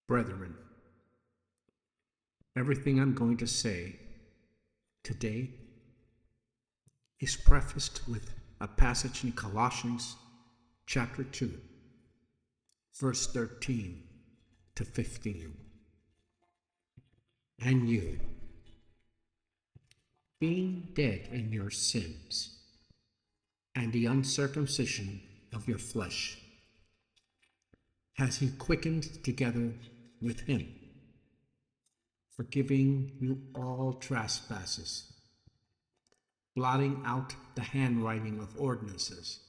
Brethren, everything I'm going to say today is prefaced with a passage in Colossians chapter 2, verse 13 to 15. And you, being dead in your sins and the uncircumcision of your flesh, has he quickened together with him, forgiving you all trespasses, blotting out the handwriting of ordinances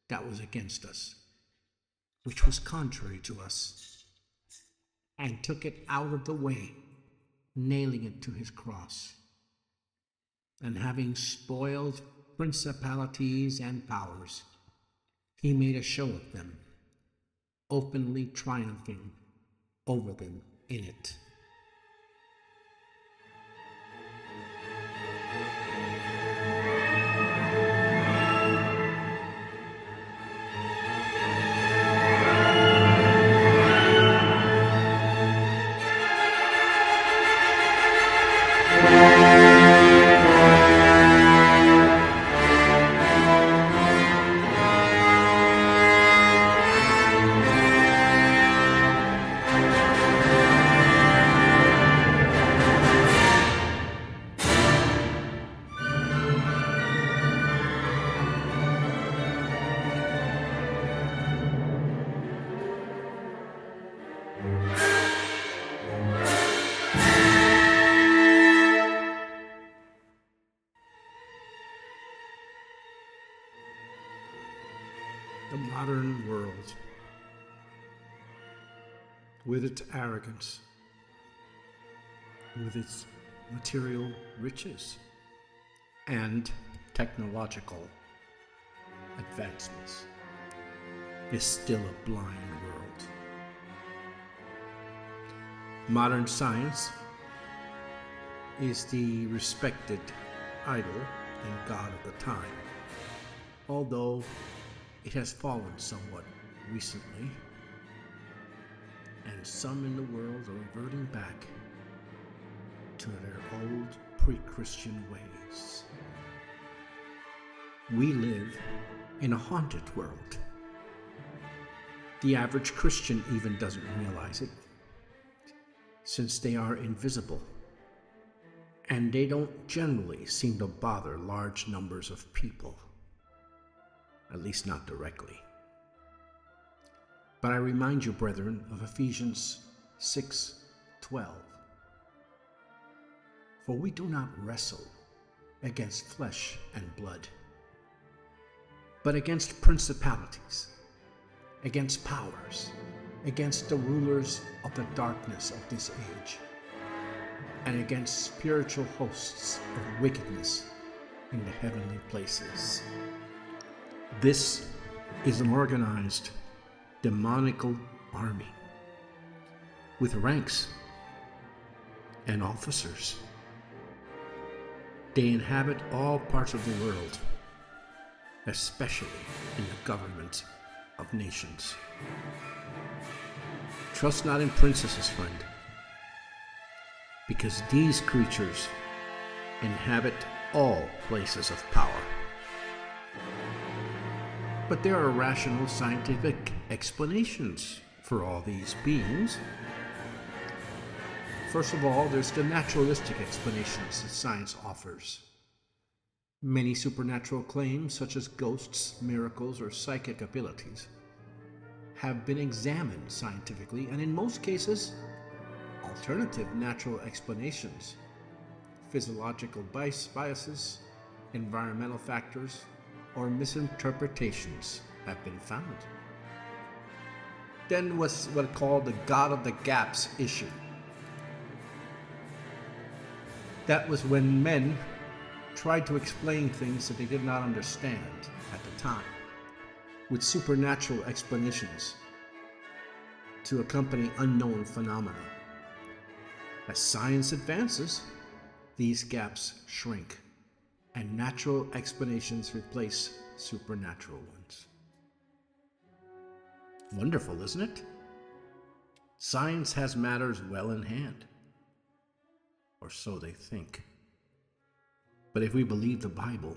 that was against us, which was contrary to us, and took it out of the way, nailing it to his cross. And having spoiled principalities and powers, he made a show of them, openly triumphing over them in it. The modern world, with its arrogance, with its material riches and technological advancements, is still a blind world. Modern science is the respected idol and god of the time, although it has fallen somewhat recently, and some in the world are reverting back to their old pre-Christian ways. We live in a haunted world. The average Christian even doesn't realize it, since they are invisible, and they don't generally seem to bother large numbers of people. At least not directly. But I remind you, brethren, of Ephesians 6:12. For we do not wrestle against flesh and blood, but against principalities, against powers, against the rulers of the darkness of this age, and against spiritual hosts of wickedness in the heavenly places. This is an organized, demonical army with ranks and officers. They inhabit all parts of the world, especially in the government of nations. Trust not in princesses, friend, because these creatures inhabit all places of power. But there are rational scientific explanations for all these beings. First of all, there's the naturalistic explanations that science offers. Many supernatural claims, such as ghosts, miracles, or psychic abilities, have been examined scientifically, and in most cases, alternative natural explanations, physiological biases, environmental factors, or misinterpretations have been found. Then was what called the God of the Gaps issue. That was when men tried to explain things that they did not understand at the time, with supernatural explanations to accompany unknown phenomena. As science advances, these gaps shrink, and natural explanations replace supernatural ones. Wonderful, isn't it? Science has matters well in hand, or so they think. But if we believe the Bible,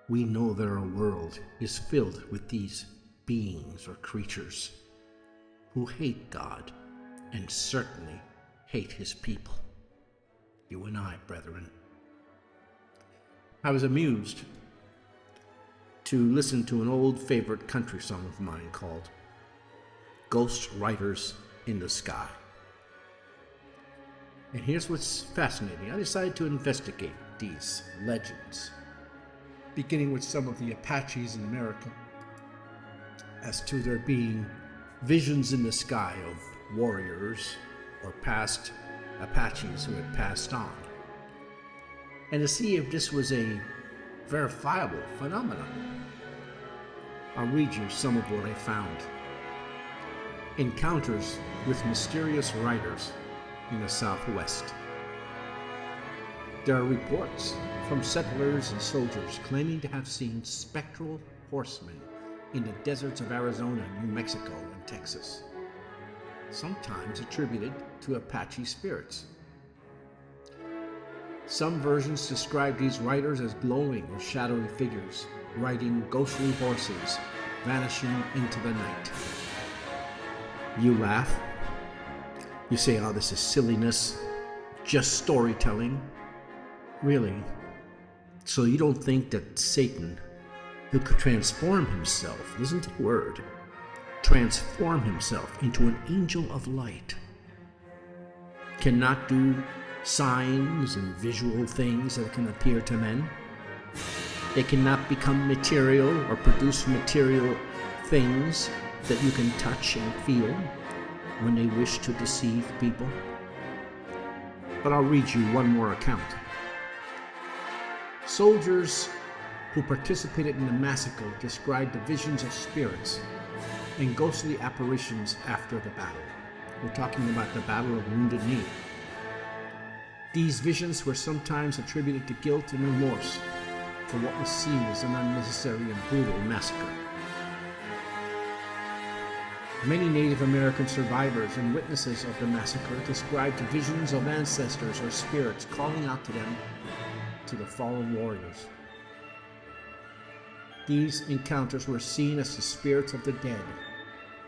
we know that our world is filled with these beings or creatures who hate God and certainly hate his people. You and I, brethren. I was amused to listen to an old favorite country song of mine called Ghost Riders in the Sky. And here's what's fascinating. I decided to investigate these legends, beginning with some of the Apaches in America, as to there being visions in the sky of warriors or past Apaches who had passed on, and to see if this was a verifiable phenomenon. I'll read you some of what I found. Encounters with mysterious riders in the Southwest. There are reports from settlers and soldiers claiming to have seen spectral horsemen in the deserts of Arizona, New Mexico, and Texas, sometimes attributed to Apache spirits. Some versions describe these riders as glowing or shadowy figures, riding ghostly horses, vanishing into the night. You laugh. You say, oh, this is silliness, just storytelling. Really? So you don't think that Satan, who could transform himself, listen to the word, transform himself into an angel of light, cannot do signs and visual things that can appear to men? They cannot become material or produce material things that you can touch and feel when they wish to deceive people? But I'll read you one more account. Soldiers who participated in the massacre described the visions of spirits and ghostly apparitions after the battle. We're talking about the Battle of Wounded Knee. These visions were sometimes attributed to guilt and remorse for what was seen as an unnecessary and brutal massacre. Many Native American survivors and witnesses of the massacre described visions of ancestors or spirits calling out to them, to the fallen warriors. These encounters were seen as the spirits of the dead,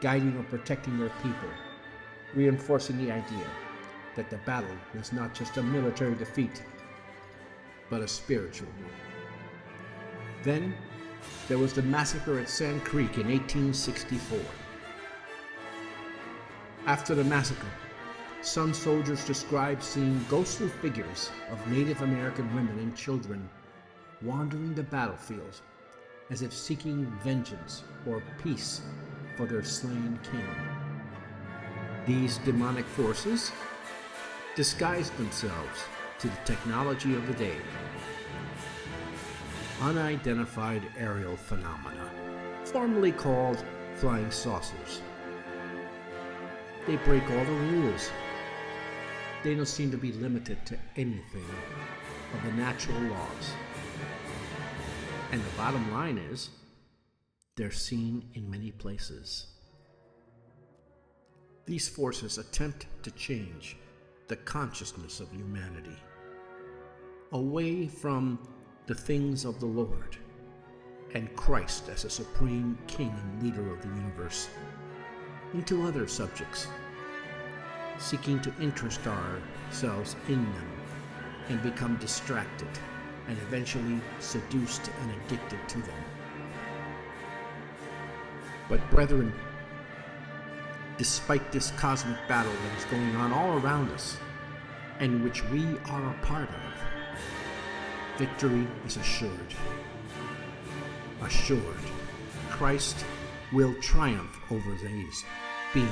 guiding or protecting their people, reinforcing the idea that the battle was not just a military defeat, but a spiritual one. Then there was the massacre at Sand Creek in 1864. After the massacre, some soldiers described seeing ghostly figures of Native American women and children wandering the battlefield as if seeking vengeance or peace for their slain king. These demonic forces disguised themselves to the technology of the day. Unidentified aerial phenomena, formerly called flying saucers. They break all the rules. They don't seem to be limited to anything of the natural laws. And the bottom line is, they're seen in many places. These forces attempt to change the consciousness of humanity away from the things of the Lord and Christ as a supreme king and leader of the universe into other subjects, seeking to interest ourselves in them and become distracted and eventually seduced and addicted to them. But brethren, despite this cosmic battle that is going on all around us and which we are a part of, victory is assured. Assured. Christ will triumph over these beings.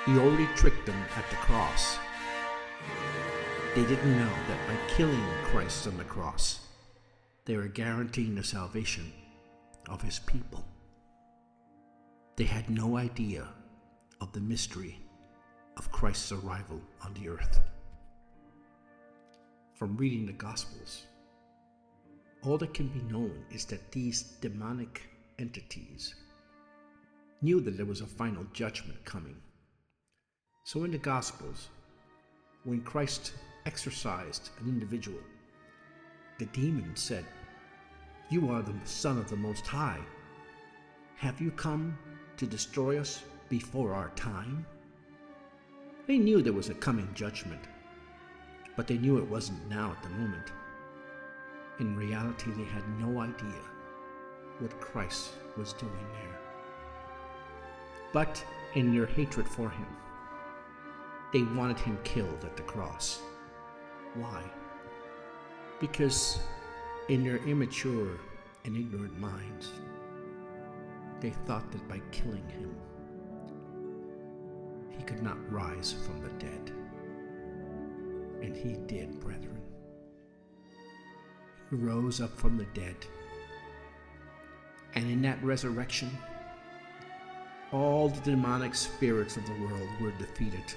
He already tricked them at the cross. They didn't know that by killing Christ on the cross, they were guaranteeing the salvation of his people. They had no idea of the mystery of Christ's arrival on the earth. From reading the Gospels, all that can be known is that these demonic entities knew that there was a final judgment coming. So in the Gospels, when Christ exorcised an individual, the demon said, "You are the Son of the Most High. Have you come to destroy us before our time?" They knew there was a coming judgment, but they knew it wasn't now at the moment. In reality, they had no idea what Christ was doing there. But in their hatred for him, they wanted him killed at the cross. Why? Because in their immature and ignorant minds, they thought that by killing him, he could not rise from the dead. And he did, brethren. He rose up from the dead. And in that resurrection, all the demonic spirits of the world were defeated.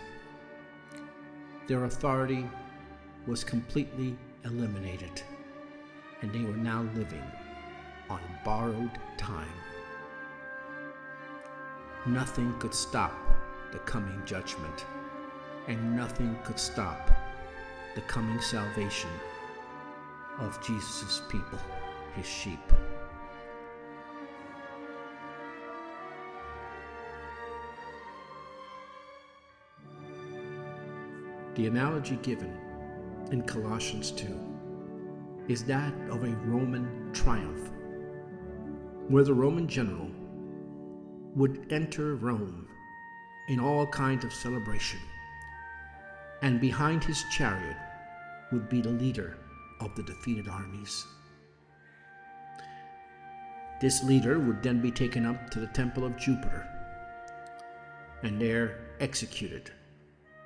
Their authority was completely eliminated, and they were now living on borrowed time. Nothing could stop the coming judgment, and nothing could stop the coming salvation of Jesus' people, his sheep. The analogy given in Colossians 2 is that of a Roman triumph, where the Roman general would enter Rome in all kinds of celebration, and behind his chariot would be the leader of the defeated armies. This leader would then be taken up to the temple of Jupiter, and there executed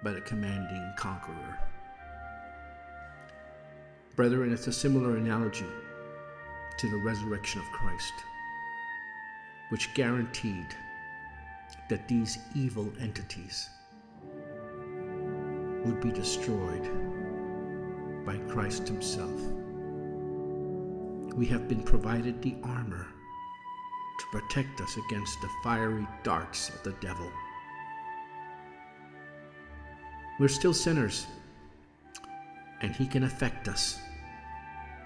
by the commanding conqueror. Brethren, it's a similar analogy to the resurrection of Christ, which guaranteed that these evil entities would be destroyed by Christ himself. We have been provided the armor to protect us against the fiery darts of the devil. We're still sinners, and he can affect us.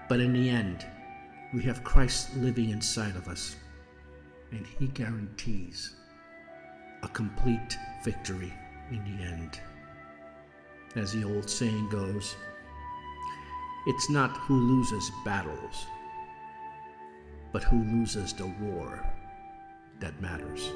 But in the end, we have Christ living inside of us, and he guarantees a complete victory in the end. As the old saying goes, it's not who loses battles, but who loses the war that matters.